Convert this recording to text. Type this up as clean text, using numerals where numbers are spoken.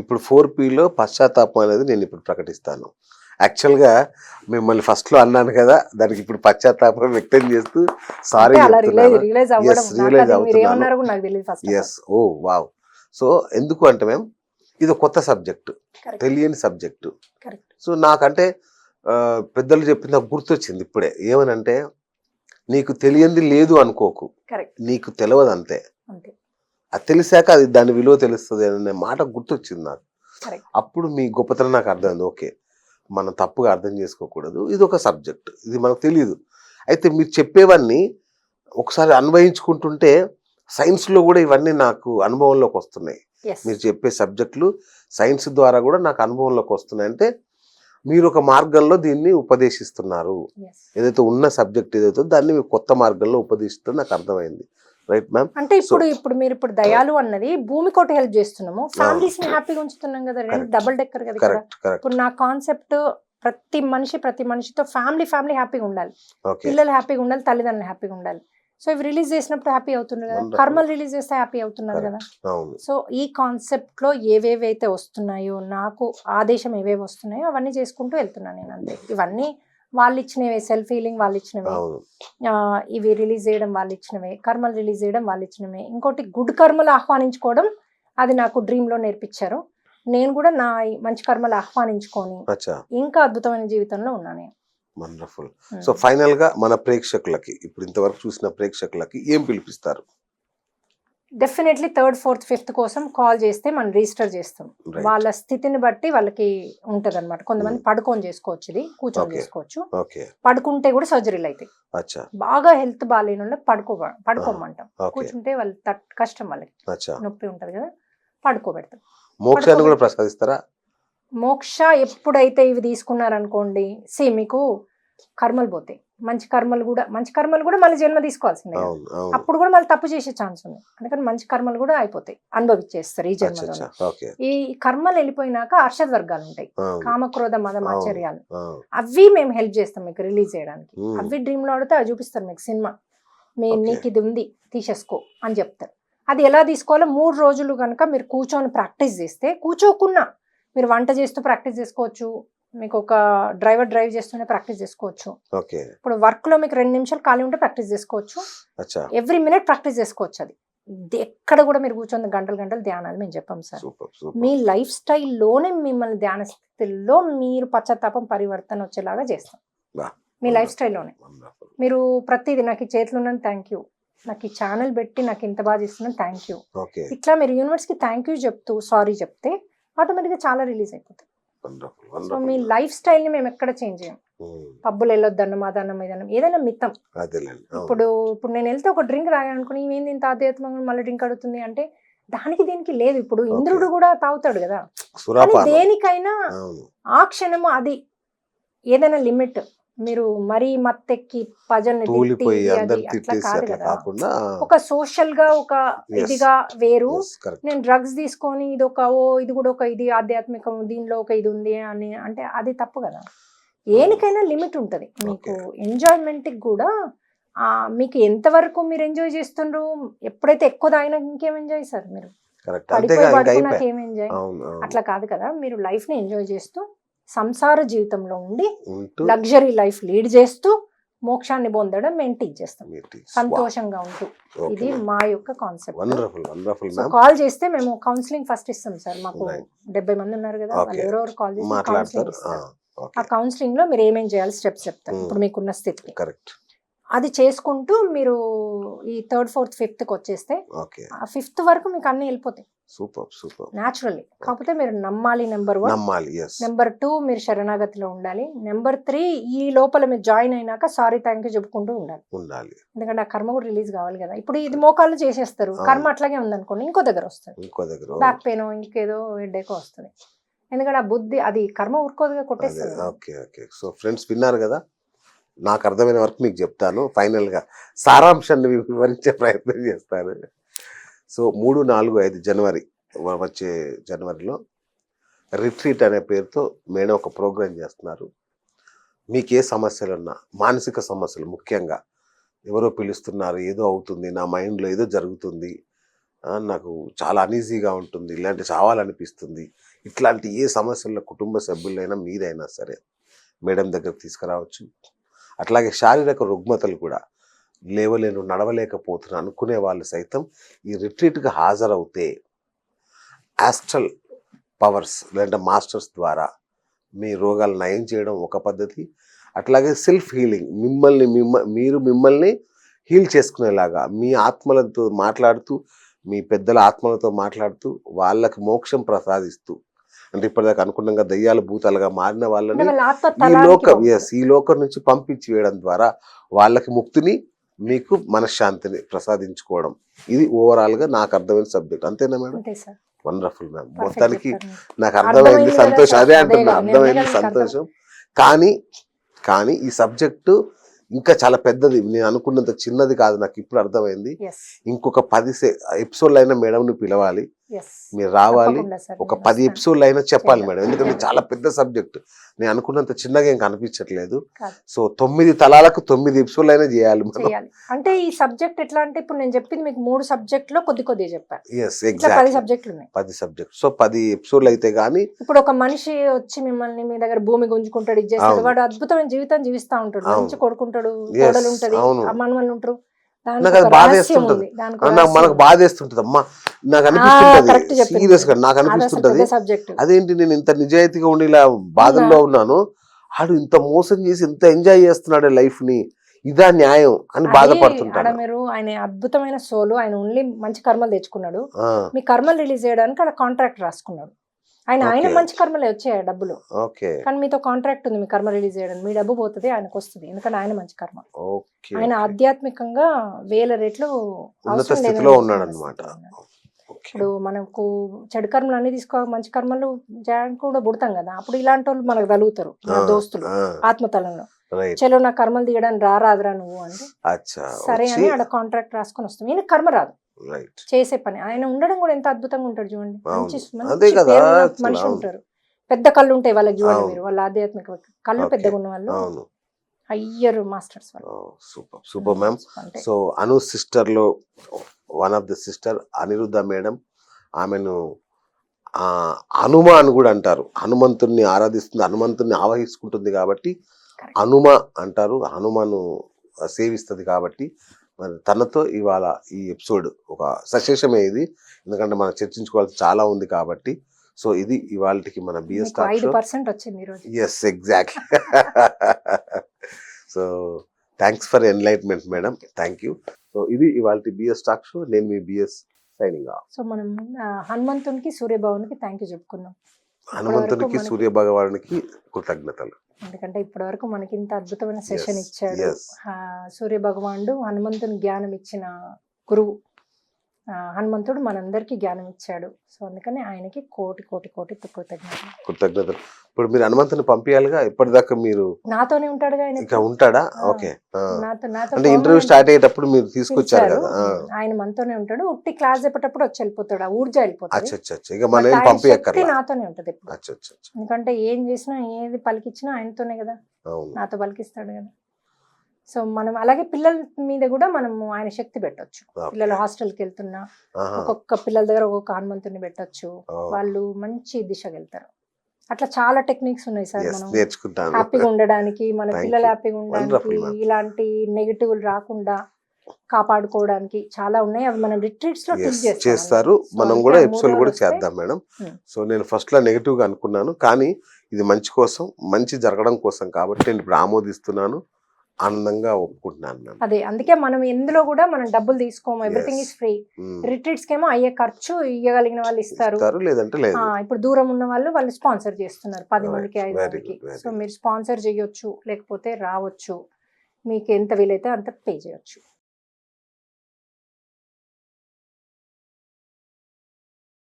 ఇప్పుడు 4Pలో పశ్చాత్తాపం అనేది నేను ఇప్పుడు ప్రకటిస్తాను. యాక్చువల్‌గా మిమ్మల్ని ఫస్ట్‌లో అన్నాను కదా! దానికి ఇప్పుడు పశ్చాత్తాపం వ్యక్తం చేస్తూ సారీ అంటే అలా చెప్తున్నాను. రియలైజ్ అవ్వడం. యెస్. నాకు రియలైజ్ అది అవుతున్నాను. మీరేమన్నారో కూడా నాకు తెలియదు first of all. Yes. Oh! Wow! So, ఎందుకు అంటే మ్యామ్ ఇది కొత్త సబ్జెక్ట్. కరెక్ట్. తెలియని సబ్జెక్ట్. కరెక్ట్. సో, నాకంటే పెద్దలు చెప్పింది నాకు గుర్తొచ్చింది ఇప్పుడే. ఏమనంటే నీకు తెలియంది లేదు అనుకోకు. కరెక్ట్. నీకు తెలవదు అంతే. అంతే. అది తెలిసాక అది దాని విలువ తెలుస్తది అనే మాట గుర్తొచ్చింది నాకు. కరెక్ట్. అప్పుడు మీ గొప్పతనం నాకు అర్థమైంది. ఓకే. మనం తప్పుగా అర్థం చేసుకోకూడదు. ఇదొక సబ్జెక్ట్. ఇది మనకు తెలీదు. అయితే మీరు చెప్పేవన్నీ ఒకసారి అన్వయించుకుంటుంటే సైన్స్‌లో కూడా ఇవన్నీ నాకు అనుభవంలోకి వస్తున్నాయి. యెస్. మీరు చెప్పే సబ్జెక్టులు సైన్స్ ద్వారా కూడా నాకు అనుభవంలోకి వస్తున్నాయి. అంటే మీరు ఒక మార్గంలో దీన్ని ఉపదేశిస్తున్నారు. యెస్. ఏదైతే ఉన్న సబ్జెక్ట్ ఏదైతే దాన్ని మీరు కొత్త మార్గంలో ఉపదేశిస్తే నాకు అర్థమైంది. Right ma'am? అంటే ఇప్పుడు మీరు దయాలు అన్నది భూమికోటి హెల్ప్ చేస్తున్నాము. ఫ్యామిలీస్ ని హ్యాపీగా ఉంచుతున్నాం కదా. రెండు Correct. డబుల్ డెక్కర్ కదా ఇక్కడ. కరెక్ట్. కరెక్ట్. ఇప్పుడు నా కాన్సెప్ట్ ప్రతి మనిషితో ఫ్యామిలీ హ్యాపీగా ఉండాలి. ఓకే. పిల్లలు హ్యాపీగా ఉండాలి, తల్లిదండ్రులు హ్యాపీగా ఉండాలి. సో ఇవి రిలీజ్ చేసినప్పుడు హ్యాపీ అవుతున్నారు కదా. Wonderful. కర్మలు రిలీజ్ చేస్తే హ్యాపీ అవుతున్నారు కదా. అవును. సో ఈ కాన్సెప్ట్ లో ఏవేవైతే వస్తున్నాయో, నాకు ఆదేశం ఏవేవి వస్తున్నాయో అవన్నీ చేసుకుంటూ వెళ్తున్నాను నేను అంతే. ఇవన్నీ వాళ్ళు ఇచ్చినవే, సెల్ఫ్ హీలింగ్ వాళ్ళు ఇచ్చినవే, అవును. ఇవి రిలీజ్ చేయడం వాళ్ళు ఇచ్చినవే, కర్మలు రిలీజ్ చేయడం వాళ్ళు ఇచ్చినవే. ఇంకోటి గుడ్ కర్మలు ఆహ్వానించుకోవడం, అది నాకు డ్రీమ్ లో నేర్పించారు. నేను కూడా నా ఈ మంచి కర్మలు ఆహ్వానించుకొని అచ్చా. ఇంకా అద్భుతమైన జీవితంలో ఉన్నాను. వండర్ఫుల్. సో ఫైనల్ గా మన ప్రేక్షకులకి, ఇప్పుడు ఇంతవరకు చూసిన ప్రేక్షకులకి ఏం పిలిపిస్తారు? డెఫినెట్లీ 3rd, 4th, 5th కోసం కాల్ చేస్తే మనం రిజిస్టర్ చేస్తాం. Right. వాళ్ళ స్థితిని బట్టి వాళ్ళకి ఉంటది అనమాట. కొంతమంది పడుకొని చేసుకోవచ్చు, ఇది కూర్చొని Okay. చేసుకోవచ్చు. ఓకే. పడుకుంటే కూడా సర్జరీలు అవుతాయి. అచ్చా. బాగా హెల్త్ బాగాలేని వాళ్ళకి పడుకోమంటాం. ఓకే. కూర్చుంటే వాళ్ళు కష్టం, వాళ్ళకి అచ్చా. నొప్పి ఉంటది కదా, పడుకోబెడతాం. మోక్షాన్ని కూడా ప్రసాదిస్తారా? మోక్ష ఎప్పుడైతే ఇవి తీసుకున్నారనుకోండి, మీకు కర్మలు పోతాయి. మంచి కర్మలు కూడా మళ్ళీ జన్మ తీసుకోవాల్సిందే కదా. అవును. అవును. అప్పుడు కూడా మళ్ళీ తప్పు చేసే ఛాన్స్ ఉంది. అందుకని మంచి కర్మలు కూడా అయిపోతాయి, అనుభవించేస్తారు ఈ అచ్చా. జన్మలో. అచ్చా. ఓకే. ఈ కర్మలు వెళ్ళిపోయినాక అర్షద్ వర్గాలు ఉంటాయి, అవును. కామక్రోధ మదం ఆశ్చర్యాలు. అవును. అవి మేము హెల్ప్ చేస్తాం మీకు రిలీజ్ చేయడానికి. Hmm. అవి డ్రీమ్ లో ఆడితే అవి చూపిస్తారు మీకు సినిమా. Okay. నీకు ఇది ఉంది తీసేసుకో అని చెప్తారు. అది ఎలా తీసుకోవాలో 3 రోజులు కనుక మీరు కూర్చొని ప్రాక్టీస్ చేస్తే, కూర్చోకున్నా మీరు వంట చేస్తూ ప్రాక్టీస్ చేసుకోవచ్చు, మీకు ఒక డ్రైవ్ చేస్తూనే ప్రాక్టీస్ చేసుకోవచ్చు. ఓకే. ఇప్పుడు వర్క్ లో మీకు 2 నిమిషాలు ఖాళీ ఉంటే ప్రాక్టీస్ చేసుకోవచ్చు. అచ్చా. ఎవ్రీ మినిట్ ప్రాక్టీస్ చేసుకోవచ్చు. అది ఎక్కడ కూడా మీరు కూర్చొని గంటలు ధ్యానాలు మేము చెప్పాం సార్. సూపర్. సూపర్. మీ లైఫ్ స్టైల్లోనే మిమ్మల్ని ధ్యాన స్థితిలో మీరు పశ్చాత్తాపం పరివర్తన వచ్చేలాగా చేస్తాం. Wow. మీ లైఫ్ స్టైల్లోనే Wonderful. మీరు ప్రతిదీ నాకు ఈ చేతులు ఉన్నాను, థ్యాంక్ యూ, నాకు ఈ ఛానల్ పెట్టి నాకు ఇంత బాగా చేస్తున్నాను, థ్యాంక్ యూ, ఓకే. ఇట్లా మీరు యూనివర్స్కి థ్యాంక్ యూ చెప్తూ సారీ చెప్తే ఆటోమేటిక్గా చాలా రిలీజ్ అయిపోతాయి. వండర్ఫుల్. సో మీ వండర్ఫుల్. లైఫ్ స్టైల్ని మేము ఎక్కడ చేంజ్ చేయం. పబ్బులు వెళ్ళొద్దన్నం, అదన్నం, ఇదన్నం, ఏదైనా మిత్తం. అదేలేండి. అవును. ఇప్పుడు నేను వెళ్తే ఒక డ్రింక్ తాగానుకుని ఇవేంది ఇంత ఆధ్యాత్మంగా మళ్ళీ డ్రింక్ అడుగుతుంది అంటే దానికి దీనికి లేదు. ఇప్పుడు ఇంద్రుడు కూడా తాగుతాడు కదా. కానీ సురాపానం. దేనికైనా అవును. ఆ క్షణము అది ఏదైనా లిమిట్. మీరు మరీ మత్తెక్కి ప్రజల్ని తిట్టి తూలిపోయి ఇది అందరు అది అట్లా తిట్టేసి కాదు అట్లా కదా. కాకుండా ఒక సోషల్ గా ఒక Yes. ఇదిగా వేరు. yes, correct. నేను డ్రగ్స్ తీసుకొని ఇది ఇది కూడా ఒక ఇది ఆధ్యాత్మికం, దీనిలో ఒక ఇది ఉంది అని అంటే అది తప్పు కదా. ఏనికైనా లిమిట్ ఉంటది. మీకు ఎంజాయ్మెంట్ కి కూడా మీకు ఎంతవరకు మీరు ఎంజాయ్ చేస్తుండ్రు. ఎప్పుడైతే ఎక్కువ తాగినా ఇంకేం ఎంజాయ్ సార్, మీరు కరెక్ట్. పడిపోయి అంతేగా ఇంకా పడుకున్నాక అయిపోయి. ఏం ఎంజాయ్. అవును. అవును. అట్లా కాదు కదా. మీరు లైఫ్ ని ఎంజాయ్ చేస్తూ సంసార జీవితంలో ఉండి ఉంటూ లగ్జరీ లైఫ్ లీడ్ చేస్తూ మోక్షాన్ని పొందడం మేము టీచ్ చేస్తాం, మీరు teach. Wow. సంతోషంగా ఉంటూ. Okay, ఇది ma'am. మా యొక్క concept. Wonderful. Wonderful so ma'am. Call చేస్తే మేము కౌన్సిలింగ్ ఫస్ట్ ఇస్తాం సార్. మాకు Right. 70 మంది ఉన్నారు కదా, వాళ్ళు Okay. ఎవరెవరు కాల్ చేసి కౌన్సిలింగ్ మాట్లాడతారు. ఇస్తారు. ఆ ఓకే. కౌన్సిలింగ్ లో మీరు ఏమేం చేయాలి స్టెప్స్ చెప్తారు. Hmm. ఇప్పుడు మీకున్న స్థితికి కరెక్ట్. అది చేసుకుంటూ మీరు ఈ 3rd, 4th, 5th కి వచ్చేస్తే ఓకే. ఆ 5th వరకు మీకు అన్ని వెళ్ళిపోతాయి సూపర్. సూపర్. న్యాచురల్లీ. కాకపోతే మీరు నమ్మాలి, నెంబర్ 1. నమ్మాలి. ఎస్. నెంబర్ 2 మీరు శరణాగతిలో ఉండాలి. నెంబర్ 3 ఈ లోపల మీరు జాయిన్ అయినాక సారీ థ్యాంక్ యూ చెప్పుకుంటూ ఉండాలి. ఉండాలి. ఎందుకంటే ఆ కర్మ కూడా రిలీజ్ కావాలి కదా. ఇప్పుడు ఇది మోకాళ్ళు చేసేస్తారు, కర్మ అట్లాగే ఉందనుకోండి, ఇంకో దగ్గర వస్తుంది, ఇంకో దగ్గర. బ్యాక్ పెయిన్ ఇంకేదో హెడ్ఏకో వస్తుంది. ఎందుకంటే ఆ బుద్ధి అది కర్మ ఊరుకోదుగా, కొట్టేస్తుంది. ఓకే. ఓకే. సో ఫ్రెండ్స్ విన్నారు కదా. నాకు అర్థమైన వరకు మీకు చెప్తాను. ఫైనల్ గా సారాంశాన్ని వివరించే ప్రయత్నం చేస్తాను. సో 3, 4, 5 జనవరి వచ్చే జనవరిలో రిట్రీట్ అనే పేరుతో మేడం ఒక ప్రోగ్రాం చేస్తున్నారు. మీకు ఏ సమస్యలు ఉన్నా, మానసిక సమస్యలు ముఖ్యంగా, ఎవరో పిలుస్తున్నారు, ఏదో అవుతుంది, నా మైండ్లో ఏదో జరుగుతుంది, నాకు చాలా అనీజీగా ఉంటుంది, ఇలాంటి చావాలనిపిస్తుంది, ఇట్లాంటి ఏ సమస్యల్లో కుటుంబ సభ్యులైనా మీరైనా సరే మేడం దగ్గరకు తీసుకురావచ్చు. అట్లాగే శారీరక రుగ్మతలు కూడా లేవలేను, నడవలేకపోతున్నా అనుకునే వాళ్ళు సైతం ఈ రిట్రీట్కి హాజరవుతే ఆస్ట్రల్ పవర్స్ లేదంటే మాస్టర్స్ ద్వారా మీ రోగాలు నయం చేయడం ఒక పద్ధతి. అట్లాగే సెల్ఫ్ హీలింగ్, మీరు మిమ్మల్ని హీల్ చేసుకునేలాగా మీ ఆత్మలతో మాట్లాడుతూ, మీ పెద్దల ఆత్మలతో మాట్లాడుతూ వాళ్ళకి మోక్షం ప్రసాదిస్తూ, అంటే ఇప్పటిదాకా అనుకున్నాగా దయ్యాలు భూతాలుగా మారిన వాళ్ళని వాళ్ళ ఆత్మ ఈ తలానికి లోకం పంపుతారు. ఈ లోకం నుంచి పంపించి వేయడం ద్వారా వాళ్ళకి ముక్తిని, మీకు మనశ్శాంతిని ప్రసాదించుకోవడం. ఇది ఓవరాల్గా నాకు అర్థమైన సబ్జెక్ట్. అంతేనా మేడం? అంతే సార్. Wonderful ma'am. Perfect మొత్తానికి చెప్పారు మీరు. నాకు అర్థమైంది, అర్థమైంది కదా సంతోషం. సార్, అదే అదే అంటున్నా, కదా, అర్థమైంది, నిర్ణయాలు సంతోషం. కానీ కానీ ఈ సబ్జెక్టు ఇంకా చాలా పెద్దది. నేను అనుకున్నంత చిన్నది కాదు, నాకు ఇప్పుడు అర్థమైంది. Yes, ఇంకొక 10 ఎపిసోడ్లు అయినా మేడంని పిలవాలి, yes. మీరు రావాలి, తప్పకుండా సార్, ఒక నేను 10 వస్తాను. ఎపిసోడ్లు అయినా చెప్పాలి చేద్దాం, మేడం. ఎందుకంటే చేద్దాం. చాలా పెద్ద సబ్జెక్ట్. నేను అనుకున్నంత చిన్నగా ఏం కనిపించట్లేదు. కాదు. సో 9 తలాలకు 9 ఎపిసోడ్లు అయినా చేయాలి మనం. చేయాలి అంటే ఈ సబ్జెక్ట్ ఎట్లా అంటే ఇప్పుడు నేను చెప్పింది మీకు 3 సబ్జెక్టులో కొద్దిగా చెప్పాను. ఎస్, ఇట్లా 10 ఎగ్జాక్ట్. సబ్జెక్టులు ఉన్నాయి. 10 సబ్జెక్ట్. సో 10 ఎపిసోడ్లు అయితే కానీ ఇప్పుడు ఒక మనిషి వచ్చి మిమ్మల్ని మీ దగ్గర భూమి గుంజుకుంటాడు, ఇది చేస్తాడు, అవును. వాడు అద్భుతమైన జీవితం జీవిస్తా ఉంటాడు, అవును. మంచి కొడుకుంటాడు, Yes, కోడలు ఉంటది, అవును. మనవళ్ళు ఉంటారు. దానికి నాకు అది ఒక బాధ రహస్యం వేస్తుంటది. ఉంది, దానికి నాకు ఒక రహస్యం మనకు ఉంది. బాధ వేస్తుంటది అమ్మా, నాకు correct అనిపిస్తుంటది చెప్పింది సీరియస్ గా, మీరు. నాకు అది అసలు అనిపిస్తుంటది పెద్ద సబ్జెక్ట్. అదేంటి నేను ఇంత నిజాయితీగా ఉండి ఇలా బాధల్లో ఉన్నాను, ఆడు ఇంత మోసం చేసి ఇంత ఎంజాయ్ చేస్తున్నాడు లైఫ్ ని, ఇదా న్యాయం అని ఆడ బాధపడుతుంటాను. మీరు ఆయన అద్భుతమైన సోలు, ఆయన ఓన్లీ మంచి కర్మలు తెచ్చుకున్నాడు. ఆ, మీ కర్మలు రిలీజ్ చేయడానికి ఆడ కాంట్రాక్ట్ రాసుకున్నాడు. ఆయన Okay. మంచి కర్మలే వచ్చాయి డబ్బులు, ఓకే కానీ మీతో కాంట్రాక్ట్ ఉంది, మీ కర్మ రిలీజ్ చేయడానికి. మీ డబ్బు పోతుంది, ఆయనకు వస్తుంది, ఎందుకంటే ఆయన మంచి కర్మ. ఓకే ఆయన ఆధ్యాత్మికంగా 1000 రెట్లు ఉన్నత అవసరం స్థితిలో లేదని ఉన్నాడు ఉన్నత అనమాట. స్థితిలో ఉన్నాడు. ఇప్పుడు మనకు చెడు కర్మలు అన్ని తీసుకో, మంచి కర్మలు చేయడానికి కూడా పుడతాం కదా, అప్పుడు ఇలాంటి వాళ్ళు మనకు తగులుతారు, మన దోస్తులు ఆత్మతలంలో. రైట్. చలో నా కర్మలు తీయడానికి రారాదురా నువ్వు అంటే అచ్చా, సరే వచ్చి అని ఆడ కాంట్రాక్ట్ రాసుకొని వస్తాం. ఈయన కర్మ రాదు, రైట్. చేసే పని. ఆయన ఉండడం కూడా ఎంత అద్భుతంగా ఉంటాడు చూడండి, మంచి అవును. అదే మంచి కదా, పేరున్న అసలు మనిషి అవును. ఉంటారు. పెద్ద కళ్ళు ఉంటాయి వాళ్ళకి చూడండి అవును. మీరు, వాళ్ళ ఆధ్యాత్మిక కళ్ళు Okay. పెద్దగా ఉన్న వాళ్ళు అవును. హయ్యర్ మాస్టర్స్ వాళ్ళు. Super super ma'am. అంటే సో అను సిస్టర్ లో one of the sister Aniruddha madam, ఆమెను హనుమ అని కూడా అంటారు. హనుమంతుణ్ణి ఆరాధిస్తుంది, హనుమంతుణ్ణి ఆవహించుకుంటుంది కాబట్టి Correct. హనుమ అంటారు. హనుమను సేవిస్తుంది కాబట్టి మరి తనతో ఇవాళ ఈ ఎపిసోడ్ ఒక సశేషమే ఇది, ఎందుకంటే మనం చర్చించుకోవాల్సి చాలా ఉంది కాబట్టి. సో ఇది ఇవాళకి మన బిఎస్ మీకు టాక్ షో. 5% వచ్చింది ఈరోజు. Yes, exactly. So thanks for enlightenment madam, thank you. So ఇది ఇవాళ బిఎస్ టాక్ షో. నేను మీ బిఎస్ సైనింగ్ ఆఫ్. సో మనం హనుమంతునికి సూర్యభవన్కి థ్యాంక్ యూ చెప్పుకుందాం. హనుమంతునికి మనకి- సూర్య భగవానునికి కృతజ్ఞతలు. ఎందుకంటే ఇప్పటి వరకు మనకి ఇంత అద్భుతమైన సెషన్ Yes, ఇచ్చాడు. yes. సూర్య భగవానుడు హనుమంతుని జ్ఞానం ఇచ్చిన గురువు. హనుమంతుడు మనందరికీ జ్ఞానం ఇచ్చాడు. సో అందుకని ఆయనకి కోటి కోటి కోటి కృతజ్ఞతలు. కృతజ్ఞతలు. ఇప్పుడు మీరు హనుమంతుని పంపించాలిగా, ఇప్పటిదాకా మీరు నాతోనే ఉంటాడుగా ఆయన. ఇక ఉంటాడా? ఆ. ఓకే. నాతో అంటే ఇంటర్వ్యూ స్టార్ట్ అయ్యేటప్పుడు మీరు తీసుకొచ్చారు పిలిచారు. కదా. ఆయన మనతోనే ఉంటాడు. ఉట్టి క్లాస్ చెప్పేటప్పుడు వచ్చి వెళ్ళిపోతాడు, ఆ ఊర్జా వెళ్ళిపోతాడు. అచ్చా అచ్చా అచ్చా. ఇక మనం ఏం పంపించక్కర్లా. నాతోనే ఉంటది ఎప్పుడు. అచ్చా అచ్చా అచ్చా. ఎందుకంటే ఏం చేసినా ఏది పలికిచ్చినా ఆయనతోనే కదా, అవును. నాతో పలికిస్తాడు కదా. సో మనం అలాగే పిల్లల మీద కూడా మనం ఆయన శక్తి పెట్టొచ్చు. Okay. పిల్లలు హాస్టల్కి వెళ్తున్నా ఆహా. ఒక్కొక్క పిల్లల దగ్గర ఒక్కొక్క హనుమంతుని పెట్టొచ్చు, Oh. వాళ్ళు మంచి దిశకి వెళ్తారు. అట్లా చాలా టెక్నిక్స్ ఉన్నాయి సార్. Yes, మనం నేర్చుకుంటాను. హ్యాపీగా ఉండడానికి, మన Thank పిల్లలు you. హ్యాపీగా ఉండడానికి, Wonderful, ma'am. ఇలాంటి నెగిటివ్ రాకుండా కాపాడుకోవడానికి చాలా ఉన్నాయి. అవి మనం రిట్రీట్స్ లో Yes, టీచ్ చేస్తారు. మనం కూడా ఎపిసోడ్ కూడా చేద్దాం మేడం. Hmm. సో నేను ఫస్ట్ లో నెగిటివ్ గా అనుకున్నాను, కానీ ఇది మంచి కోసం, మంచి జరగడం కోసం కాబట్టి నేను ఇప్పుడు ఆమోదిస్తున్నాను, ఆనందంగా ఒప్పుకుంటున్నాను మేడం. అదే అందుకే మనం ఎందులో కూడా మనం డబ్బులు తీసుకోము, everything Yes. Is free. Retreats కేమో అయ్యే ఖర్చు ఇవ్వగలిగిన వాళ్ళు ఇస్తారు. లేదంటే లేదు. ఇప్పుడు దూరం ఉన్న వాళ్ళు స్పాన్సర్ చేస్తున్నారు 10 Right. మందికి 5 Very మందికి. good, very సో మీరు స్పాన్సర్ చేయొచ్చు, లేకపోతే రావచ్చు, మీకు ఎంత వీలైతే అంత పే చేయొచ్చు.